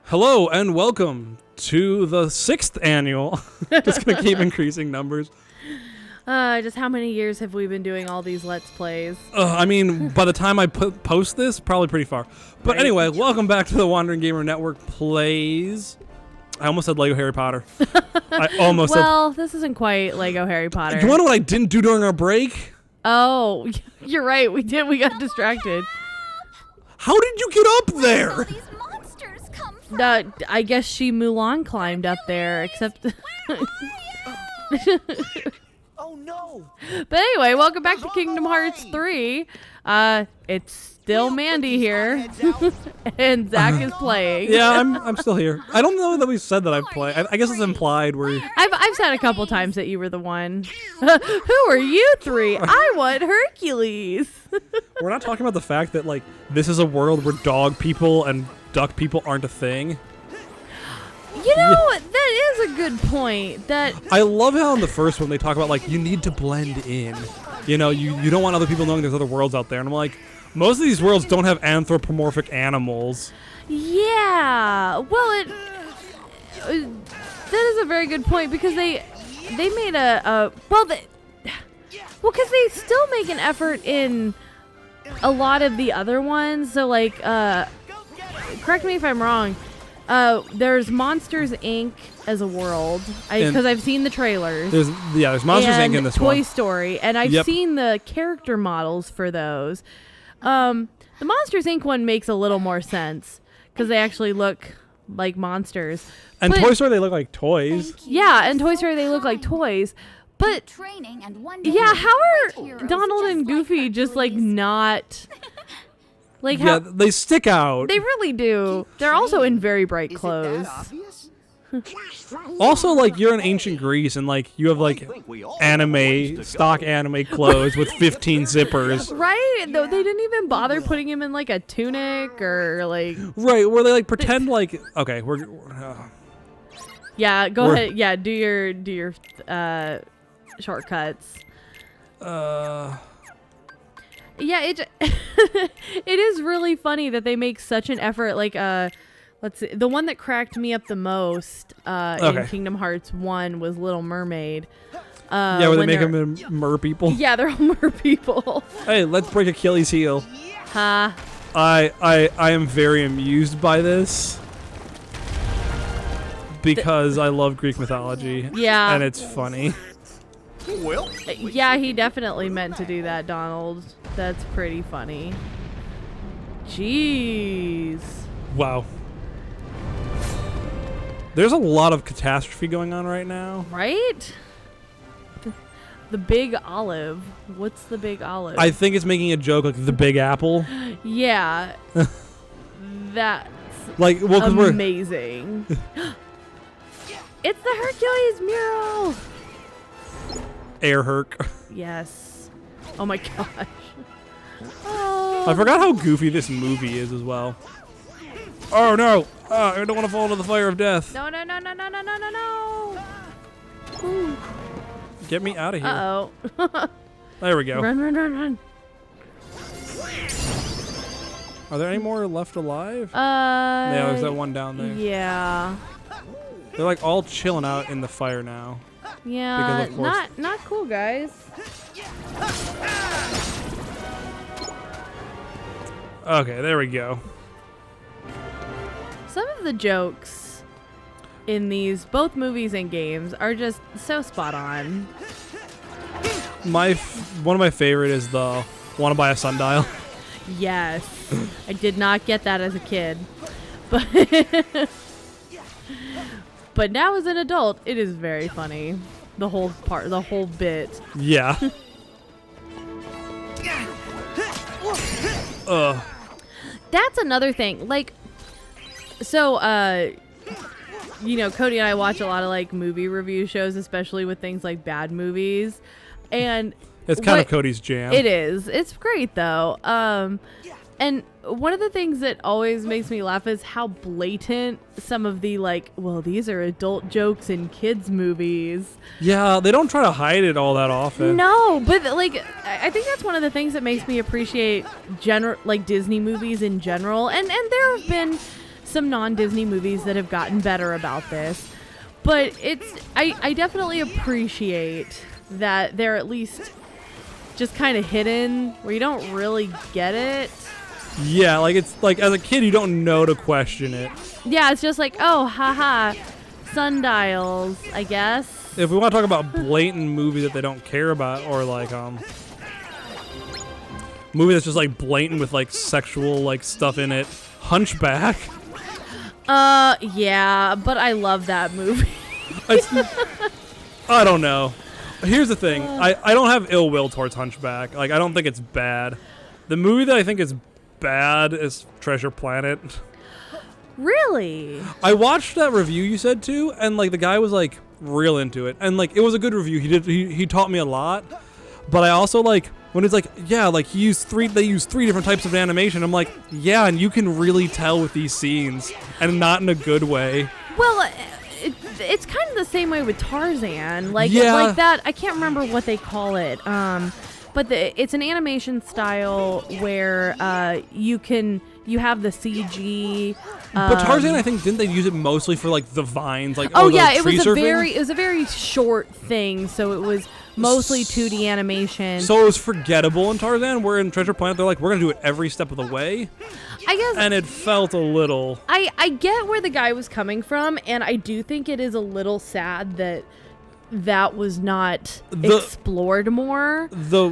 Hello and welcome to the 6th annual. Just gonna keep increasing numbers. Just how many years have we been doing all these Let's Plays? I mean, by the time I post this, probably pretty far. But Right. anyway, welcome back to the Wandering Gamer Network Plays. I almost said Lego Harry Potter. I almost Well, this isn't quite Lego Harry Potter. said. You want to know what I didn't do during our break? Oh, you're right. We did. We got distracted. How did you get up there? These monsters come from. I guess she Mulan climbed up there, except... Oh no! But anyway, welcome back to Kingdom Hearts 3. It's still Mandy here, and Zack is playing. Yeah, I'm still here. I don't know that we said that I play. I guess it's implied we're... I've said a couple times that you were the one. Who are you three? I want Hercules. We're not talking about the fact that, like, this is a world where dog people and duck people aren't a thing. You know, that is a good point. That I love how in the first one they talk about, like, you need to blend in. You know, you don't want other people knowing there's other worlds out there. And I'm like, most of these worlds don't have anthropomorphic animals. yeah. Well, that is a very good point because they made because they still make an effort in a lot of the other ones. So like, correct me if I'm wrong. There's Monsters Inc. as a world, because I've seen the trailers. There's Monsters Inc. in this Toy one. Story, and I've seen the character models for those. The Monsters Inc. one makes a little more sense because they actually look like monsters. And But- Toy Story, they look like toys. Yeah, and Toy Story they look like toys. But Training and one day yeah, how heroes are Donald just and like Goofy just like Hercules. not like Yeah, how they stick out. they really do. They're also in very bright Is clothes. it that obvious? Also, like, you're in ancient Greece and, like, you have, like, stock anime clothes with 15 zippers. Right? Though they didn't even bother putting him in like a tunic or like. Right, where they, like, pretend like, okay, Yeah, go We're- ahead. Yeah, do your shortcuts. Yeah, it it is really funny that they make such an effort. Like, let's see, the one that cracked me up the most in Kingdom Hearts 1 was Little Mermaid. yeah, where they when make they're- them mer people. Yeah, they're all mer people. Hey, let's break Achilles' heel. Ha. I am very amused by this because I love Greek mythology. Yeah. And it's funny. Well, Yeah, he definitely meant to do that, Donald. That's pretty funny. Jeez. Wow. There's a lot of catastrophe going on right now. Right? The Big Olive. What's the Big Olive? I think it's making a joke like the Big Apple. Yeah. That's Like, well, because we're... amazing. It's the Hercules mural. Air Herc. Yes. Oh my gosh. Oh. I forgot how goofy this movie is as well. Oh no! I don't want to fall into the fire of death. No. Ooh. Get me out of here. Uh-oh. There we go. Run. Are there any more left alive? Yeah, there's that one down there. Yeah. They're like all chilling out in the fire now. Yeah. Because of course- Not cool, guys. Okay, there we go. Some of the jokes in these both movies and games are just so spot on. One of my favorite is the "Want to buy a sundial." Yes. I did not get that as a kid. But but now as an adult, it is very funny. The whole bit. Yeah. That's another thing. Like, so, Cody and I watch a lot of like movie review shows, especially with things like bad movies. And It's kind of Cody's jam. it is. It's great though. And one of the things that always makes me laugh is how blatant some of the like, well, these are adult jokes in kids movies. Yeah, they don't try to hide it all that often. No, but like, I think that's one of the things that makes me appreciate Disney movies in general. And there have been some non-Disney movies that have gotten better about this. But I definitely appreciate that they're at least just kind of hidden where you don't really get it. Yeah, like it's like as a kid you don't know to question it. Yeah, it's just like, oh, haha, sundials, I guess. If we want to talk about blatant movies that they don't care about, or like movie that's just like blatant with like sexual like stuff in it, Hunchback. Yeah, but I love that movie. I don't know. Here's the thing. I don't have ill will towards Hunchback. Like, I don't think it's bad. The movie that I think is bad is Treasure Planet. Really? I watched that review you said too, and like the guy was like real into it, and like it was a good review. He taught me a lot, but I also like when it's like, yeah, like they use three different types of animation. I'm like, yeah, and you can really tell with these scenes, and not in a good way. Well, it's kind of the same way with Tarzan. Like, yeah. Like that, I can't remember what they call it. But it's an animation style where you have the CG. But Tarzan, I think, didn't they use it mostly for like the vines? Like, oh the yeah, tree surfing? it was a very short thing, so it was mostly 2D animation. So it was forgettable in Tarzan, where in Treasure Planet they're like, we're gonna do it every step of the way. I guess. And it felt a little. I get where the guy was coming from, and I do think it is a little sad that was not explored more. The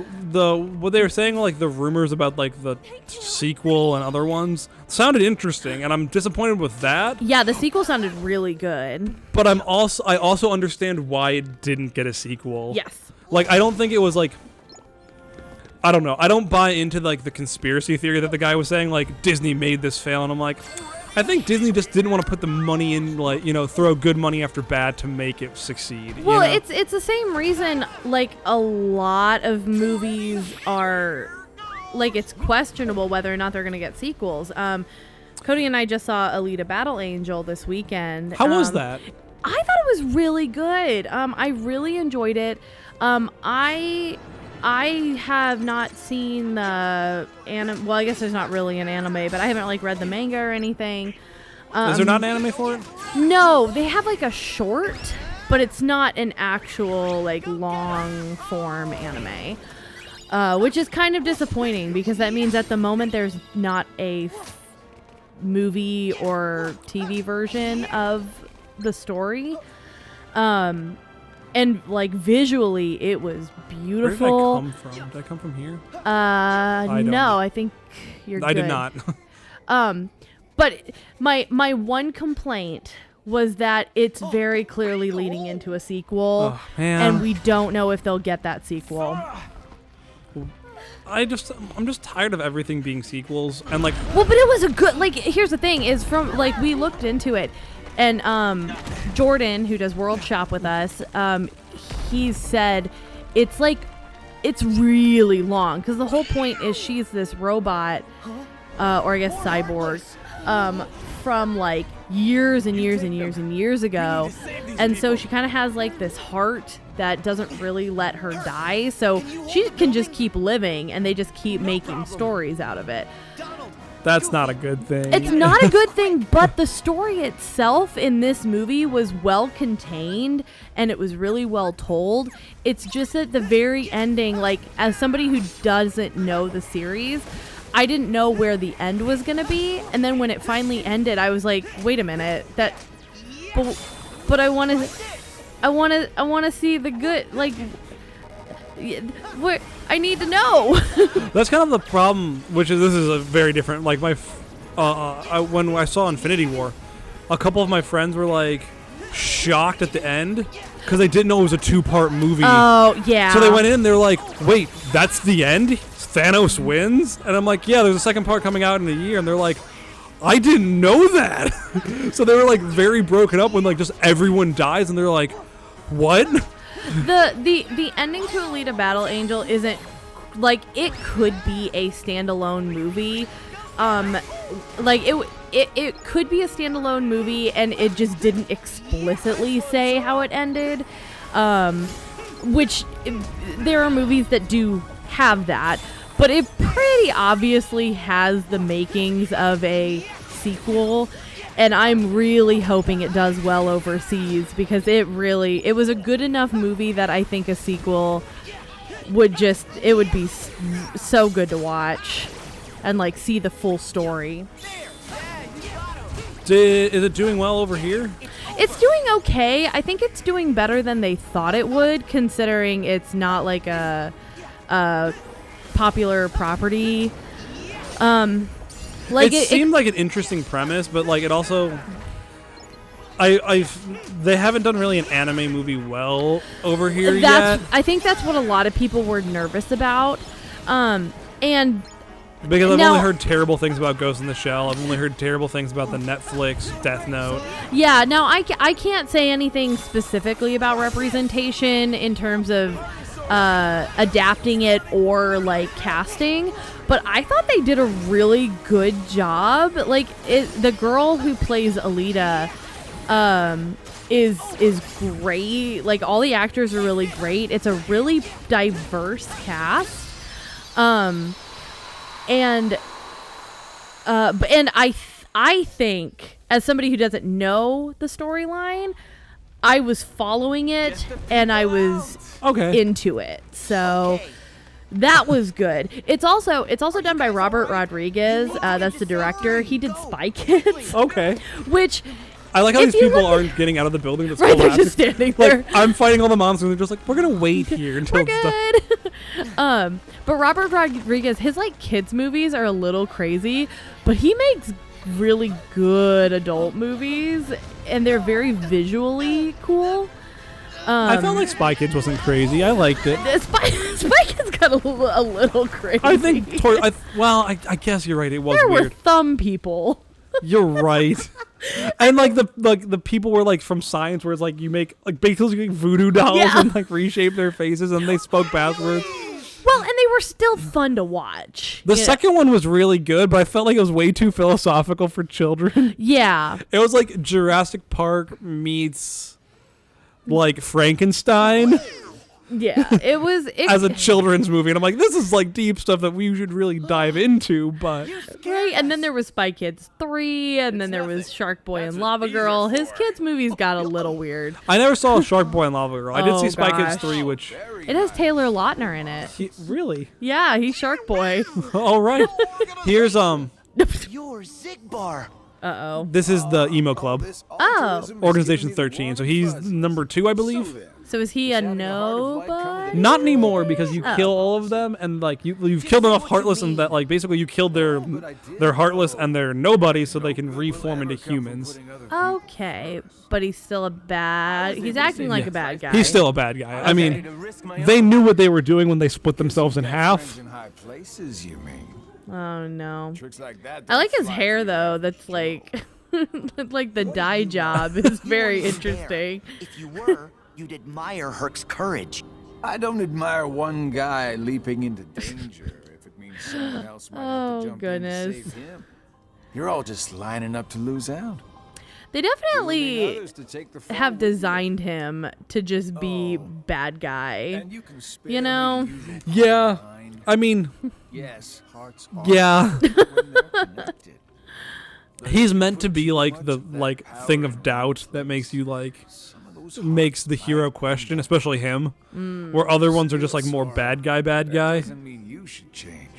what they were saying, like the rumors about like the sequel and other ones sounded interesting, and I'm disappointed with that. Yeah, the sequel sounded really good. But I also understand why it didn't get a sequel. Yes. Like, I don't think it was like, I don't know. I don't buy into like the conspiracy theory that the guy was saying, like Disney made this fail, and I'm like, I think Disney just didn't want to put the money in, like, throw good money after bad to make it succeed. Well, it's the same reason, like, a lot of movies are, like, it's questionable whether or not they're going to get sequels. Cody and I just saw Alita Battle Angel this weekend. How was that? I thought it was really good. I really enjoyed it. I have not seen the anime. Well, I guess there's not really an anime, but I haven't like read the manga or anything. Is there not an anime for it? No, they have like a short, but it's not an actual like long form anime, which is kind of disappointing because that means at the moment there's not a movie or TV version of the story. And like visually, it was beautiful. Where did I come from? Did I come from here? No, I think you're good. I did not. But my one complaint was that it's very clearly leading into a sequel, and we don't know if they'll get that sequel. I'm just tired of everything being sequels, and like. Well, but it was a good. Like, here's the thing: is from like we looked into it. And Jordan, who does World Shop with us, he said it's really long because the whole point is she's this robot, or I guess cyborg, from like years and years and years and years ago, and so she kind of has like this heart that doesn't really let her die, so she can just keep living, and they just keep making stories out of it. That's not a good thing. It's not a good thing, but the story itself in this movie was well contained and it was really well told. It's just at the very ending, like, as somebody who doesn't know the series, I didn't know where the end was going to be. And then when it finally ended, I was like, wait a minute, but I want to see the good, like, what I need to know. That's kind of the problem, this is a very different, like when I saw Infinity War, a couple of my friends were like shocked at the end because they didn't know it was a 2-part movie. Oh, yeah. So they went in and they're like, wait, that's the end? Thanos wins? And I'm like, yeah, there's a second part coming out in a year. And they're like, I didn't know that. So they were like very broken up when like just everyone dies and they're like, what? The ending to Alita Battle Angel isn't like, it could be a standalone movie. Like it could be a standalone movie and it just didn't explicitly say how it ended. Which there are movies that do have that, but it pretty obviously has the makings of a sequel. And I'm really hoping it does well overseas because it was a good enough movie that I think a sequel would be so good to watch and like see the full story. Is it doing well over here? It's doing okay. I think it's doing better than they thought it would, considering it's not like a popular property. It seemed like an interesting premise, but like it also, they haven't done really an anime movie well over here yet. I think that's what a lot of people were nervous about, and. Because I've only heard terrible things about Ghost in the Shell. I've only heard terrible things about the Netflix Death Note. Yeah, now I can't say anything specifically about representation in terms of adapting it or like casting, but I thought they did a really good job. Like the girl who plays Alita is great. Like all the actors are really great. It's a really diverse cast. And I think, as somebody who doesn't know the storyline, I was following it and I was into it. So that was good. It's also done by Robert Rodriguez. That's the director. He did Spy Kids. Okay. Which. I like how these people aren't getting out of the building. That's right, they're just standing there. Like, I'm fighting all the monsters, and they're just like, we're gonna wait here until we're good. But Robert Rodriguez, his like kids movies are a little crazy, but he makes really good adult movies, and they're very visually cool. I felt like Spy Kids wasn't crazy. I liked it. Spy Kids got a little crazy. I think. I guess you're right. It was there weird. There were thumb people. You're right. And like the people were like from science, where it's like you make like basically voodoo dolls and like reshape their faces, and they spoke passwords. Well, and they were still fun to watch. The second one was really good, but I felt like it was way too philosophical for children. Yeah. It was like Jurassic Park meets like Frankenstein. Yeah, it was as a children's movie, and I'm like, this is like deep stuff that we should really dive into, but right. And then there was Spy Kids 3, and then there was Shark Boy and Lava Girl. His kids movies got a little weird. I never saw Shark Boy and Lava Girl. I did see Spy Kids 3, which it has Taylor Lautner in it. Really? Yeah, he's Shark Boy. All right. Here's Your Zigbar. Uh-oh. This is the emo club. Oh. Organization 13. So he's number 2, I believe. So is he a nobody? Not anymore, because you kill all of them, and like you've killed enough heartless, and that like basically you killed their heartless and their nobody, so they can reform into humans. Okay, but he's still he's acting like a bad guy. He's still a bad guy. I mean, they knew what they were doing when they split themselves in half. Oh no. I like his hair though. That's like like the dye job is very interesting. If you were, you'd admire Herc's courage. I don't admire one guy leaping into danger if it means someone else might have to jump in and save him. You're all just lining up to lose out. They definitely have designed him to just be bad guy. You know? Yeah. I mean, yes, hearts are yeah. when they're connected. He's meant to be like the thing of doubt that makes you like makes the hero question, especially him. Where other ones are just like more bad guy. Doesn't mean you should change.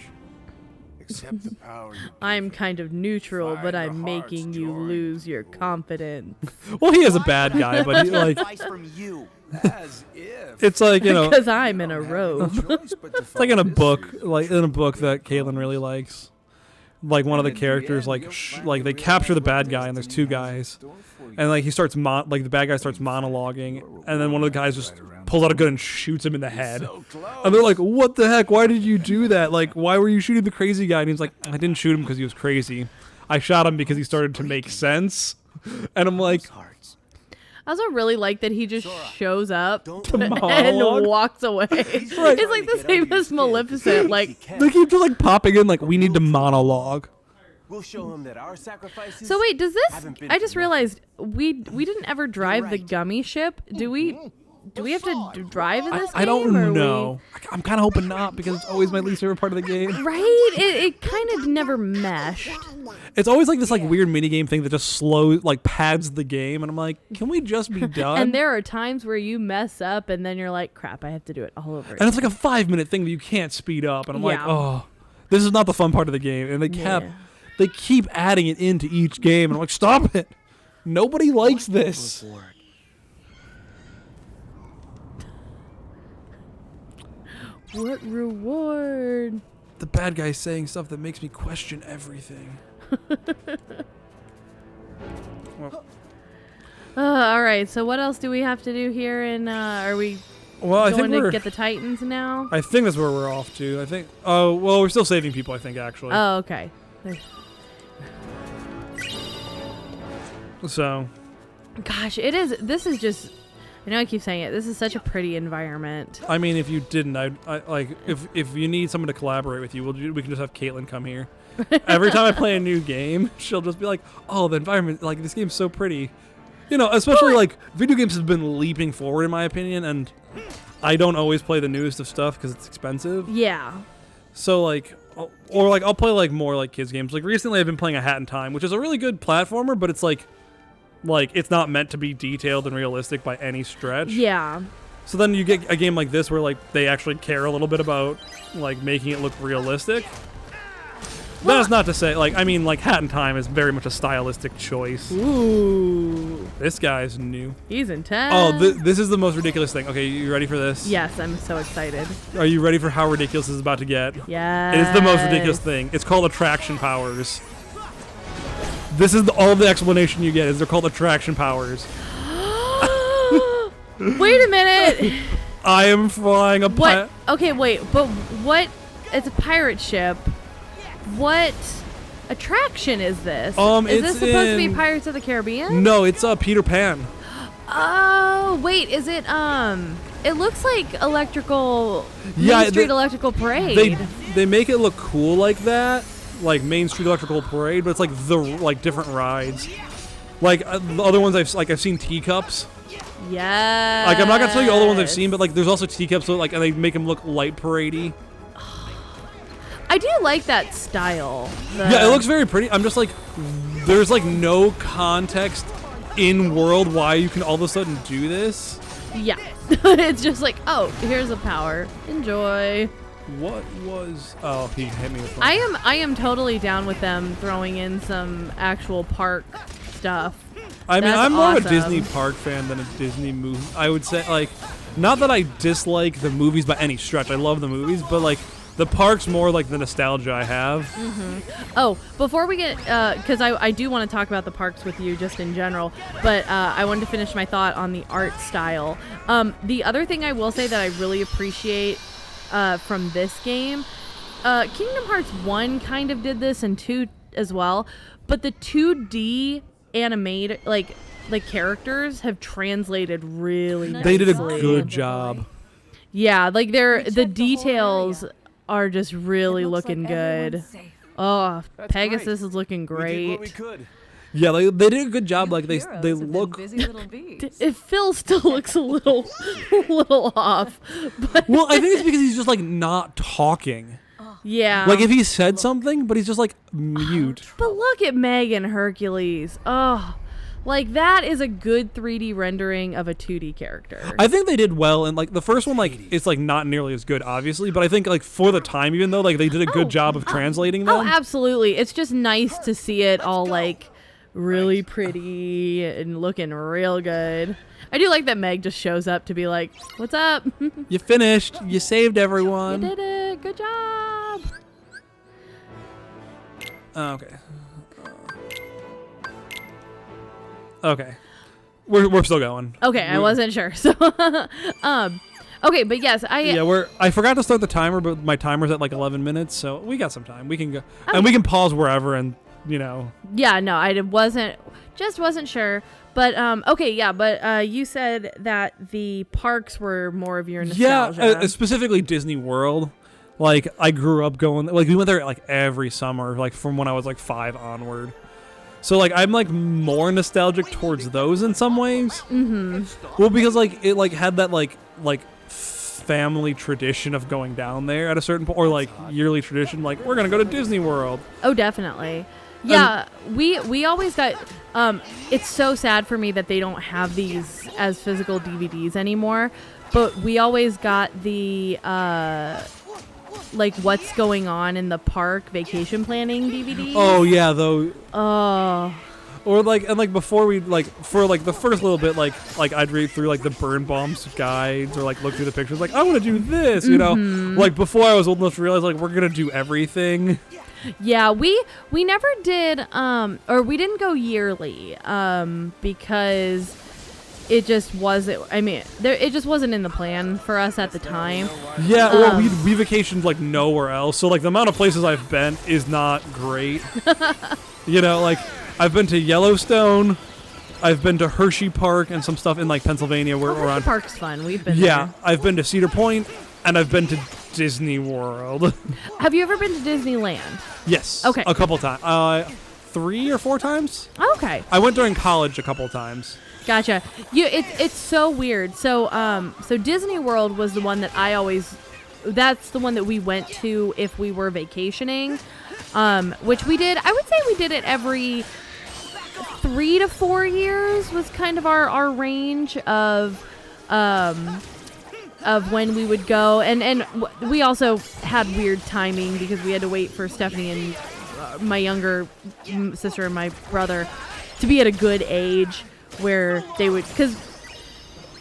Accept the power you I'm kind of neutral, but I'm making you lose your confidence. Well, he is a bad guy, but he, like From you. as if it's like, you know, Because I'm in a robe. it's like in a book, that Caitlin really likes. Like one of the characters, like they capture the bad guy, and there's two guys, and like he starts the bad guy starts monologuing, and then one of the guys just pulls out a gun and shoots him in the head, and they're like, "What the heck? Why did you do that? Like, why were you shooting the crazy guy?" And he's like, "I didn't shoot him because he was crazy. I shot him because he started to make sense." And I'm like, I also really like that he just shows up to and monologue. walks away. It's like the same as Maleficent. Like they keep just like popping in, like, we need to monologue. We'll show him that our sacrifices. So wait, does this? I just realized we didn't ever drive the gummy ship. Do we? Do we have to drive in this game? I don't or know. I'm kind of hoping not because it's always my least favorite part of the game. Right? It kind of never meshed. It's always like this like weird minigame thing that just slows, like pads the game. And I'm like, can we just be done? And there are times where you mess up and then you're like, crap, I have to do it all over again. And it's like a 5-minute thing that you can't speed up. And I'm like, oh, this is not the fun part of the game. And they keep adding it into each game. And I'm like, stop it. Nobody likes this. What reward? The bad guy's saying stuff that makes me question everything. Well. All right, so what else do we have to do here? And are we going to get the Titans now? I think that's where we're off to. I think. Oh, well, we're still saving people, I think, actually. Oh, okay. So. Gosh, it is. This is just. I know I keep saying it. This is such a pretty environment. I mean, if you didn't, I like if you need someone to collaborate with you, we can just have Caitlin come here. Every time I play a new game, she'll just be like, "Oh, the environment, like this game's so pretty." You know, especially like video games have been leaping forward in my opinion, and I don't always play the newest of stuff because it's expensive. Yeah. So like, I'll play like more like kids games. Like recently, I've been playing A Hat in Time, which is a really good platformer, but it's like it's not meant to be detailed and realistic by any stretch. Yeah. So then you get a game like this where like they actually care a little bit about like making it look realistic. Well, that's not to say like Hat in Time is very much a stylistic choice. Ooh. This guy's new. He's intense. Oh, this is the most ridiculous thing. Okay, you ready for this? Yes, I'm so excited. Are you ready for how ridiculous this is about to get? Yes. It is the most ridiculous thing. It's called attraction powers. This is all the explanation you get is they're called attraction powers. Wait a minute. I am flying a what? Okay, wait, but what? It's a pirate ship. What attraction is this? Is this supposed to be Pirates of the Caribbean? No, it's Peter Pan. Oh, wait, is it it looks like Main Street Electrical Parade. They make it look cool like that, like Main Street Electrical Parade, but it's like different rides. Like the other ones I've seen Teacups. Yeah. Like I'm not gonna tell you all the ones I've seen, but like there's also Teacups, so, like, and they make them look light parade-y. I do like that style. Yeah, it looks very pretty. I'm just like, there's like no context in world why you can all of a sudden do this. Yeah. It's just like, oh, here's a power. Enjoy. What was... Oh, he hit me with one. I am totally down with them throwing in some actual park stuff. I mean, That's I'm more of a awesome. Disney park fan than a Disney movie. I would say, like, not that I dislike the movies by any stretch. I love the movies, but like, the park's more like the nostalgia I have. Mm-hmm. Oh, before we get, because I do want to talk about the parks with you just in general, but I wanted to finish my thought on the art style. The other thing I will say that I really appreciate from this game, Kingdom Hearts 1 kind of did this and 2 as well, but the 2D animated, like characters have translated really nicely. They did a good job. Yeah, like the details are just really looking good. Oh, That's Pegasus great. is looking great. We did what we could. Yeah, they did a good job. Like they look. If Phil still looks a little off, but Well, I think it's because he's just like not talking. yeah. Like if he said something, but he's just like mute. But look at Meg and Hercules. Oh, like that is a good 3D rendering of a 2D character. I think they did well, and like the first one, like it's like not nearly as good, obviously. But I think like for the time, even though like they did a good job of translating them. Oh, absolutely. It's just nice to see it all like really pretty and looking real good. I do like that Meg just shows up to be like, "What's up? You finished. You saved You everyone. did it. Good job." Oh, okay. Okay. We're still going. Okay, I wasn't sure. So, okay, but yes, I forgot to start the timer, but my timer's at like 11 minutes, so we got some time. We can go, and we can pause wherever, and Yeah, no, I wasn't sure. But okay, yeah, but you said that the parks were more of your nostalgia. Yeah, specifically Disney World. Like I grew up going, like we went there like every summer, like from when I was like 5 onward. So like I'm like more nostalgic towards those in some ways. Mm-hmm. Well, because like it like had that like family tradition of going down there at a certain point, or like yearly tradition, like we're gonna go to Disney World. Oh, definitely. Yeah, we always got. It's so sad for me that they don't have these as physical DVDs anymore. But we always got the like what's going on in the park vacation planning DVDs. Oh yeah, though. Oh. Or like, and like before we like for like the first little bit, like I'd read through like the burn bombs guides or like look through the pictures, like I want to do this, you know, like before I was old enough to realize like we're gonna do everything. Yeah, we never did, or we didn't go yearly, because it just wasn't. I mean, it just wasn't in the plan for us at the time. Yeah, well, we vacationed like nowhere else, so like the amount of places I've been is not great. You know, like. I've been to Yellowstone, I've been to Hershey Park and some stuff in like Pennsylvania where we're on. Hershey Park's fun. We've been Yeah, there. I've been to Cedar Point and I've been to Disney World. Have you ever been to Disneyland? Yes. Okay. A couple times. 3 or 4 times? Okay. I went during college a couple times. Gotcha. It's so weird. So so Disney World was the one that that's the one that we went to if we were vacationing. Which we did. I would say we did it every 3 to 4 years was kind of our range of when we would go, and we also had weird timing because we had to wait for Stephanie and my younger sister and my brother to be at a good age where they would, because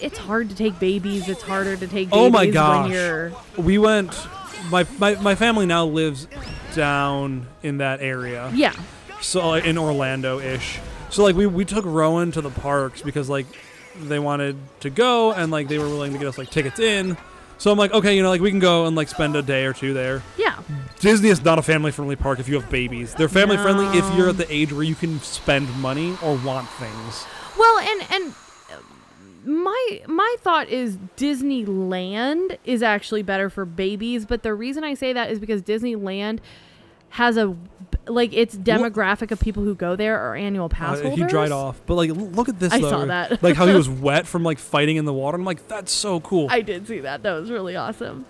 it's hard to take babies. It's harder to take babies. Oh my gosh. When you're. We went. My family now lives down in that area. Yeah. So like, in Orlando-ish. So like we took Rowan to the parks because like they wanted to go and like they were willing to get us like tickets in. So I'm like, okay, you know, like we can go and like spend a day or two there. Yeah. Disney is not a family-friendly park if you have babies. They're family-friendly if you're at the age where you can spend money or want things. Well, and my thought is Disneyland is actually better for babies, but the reason I say that is because Disneyland has its demographic of people who go there are annual pass holders. He dried off, but like look at this. I though. saw that. Like how he was wet from like fighting in the water. I'm like, that's so cool. I did see that. That was really awesome.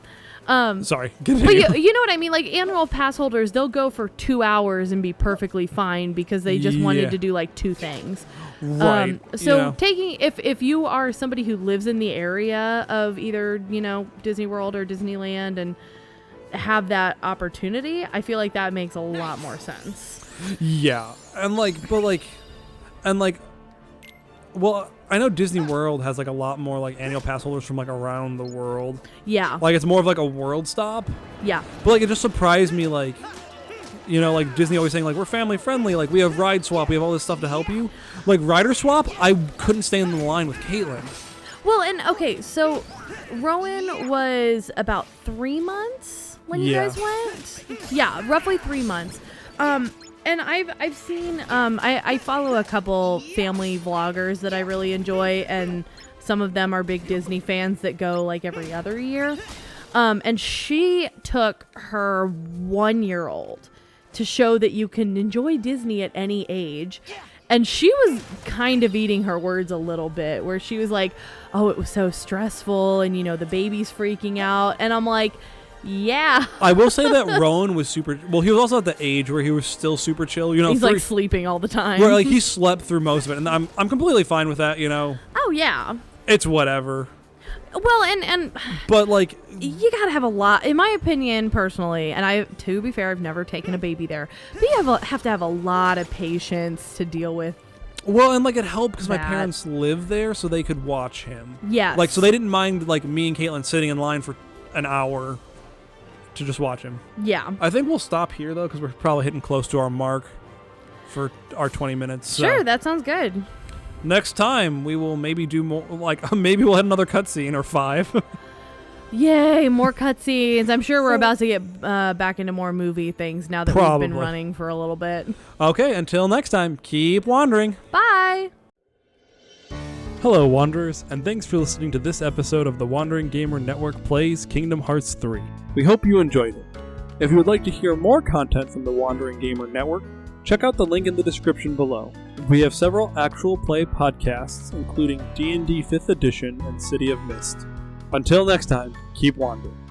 Sorry. But you know what I mean? Like annual pass holders, they'll go for 2 hours and be perfectly fine because they just wanted to do like 2 things. Right. So taking if you are somebody who lives in the area of either, you know, Disney World or Disneyland and have that opportunity, I feel like that makes a lot more sense. Yeah. And well, I know Disney World has like a lot more like annual pass holders from like around the world. Yeah. Like it's more of like a world stop. Yeah. But like it just surprised me, like, you know, like Disney always saying like we're family friendly, like we have ride swap, we have all this stuff to help you. Like rider swap, I couldn't stay in the line with Caitlin. Well, and okay, so Rowan was about 3 months when you guys went. Yeah, roughly 3 months. And I've seen I follow a couple family vloggers that I really enjoy, and some of them are big Disney fans that go like every other year. And she took her 1-year-old to show that you can enjoy Disney at any age. And she was kind of eating her words a little bit, where she was like, oh, it was so stressful, and, you know, the baby's freaking out. And I'm like, yeah. I will say that Rowan was super. Well, he was also at the age where he was still super chill. You know, he's like sleeping all the time. Where like he slept through most of it, and I'm completely fine with that. You know. Oh yeah. It's whatever. Well, and but like you gotta have a lot, in my opinion, personally. And to be fair, I've never taken a baby there, but you have to have a lot of patience to deal with. Well, and like it helped because my parents lived there, so they could watch him. Yeah. Like so they didn't mind like me and Caitlin sitting in line for an hour to just watch him. Yeah. I think we'll stop here though because we're probably hitting close to our mark for our 20 minutes. Sure, so. that sounds good. Next time we will maybe do more. Like maybe we'll hit another cutscene or 5. Yay, more cutscenes. I'm sure we're about to get back into more movie things now that we've been running for a little bit. Okay, until next time, keep wandering. Bye. Hello, Wanderers, and thanks for listening to this episode of the Wandering Gamer Network Plays Kingdom Hearts 3. We hope you enjoyed it. If you would like to hear more content from the Wandering Gamer Network, Check out the link in the description below. We have several actual play podcasts, including D&D 5th Edition and City of Mist. Until next time, keep wandering.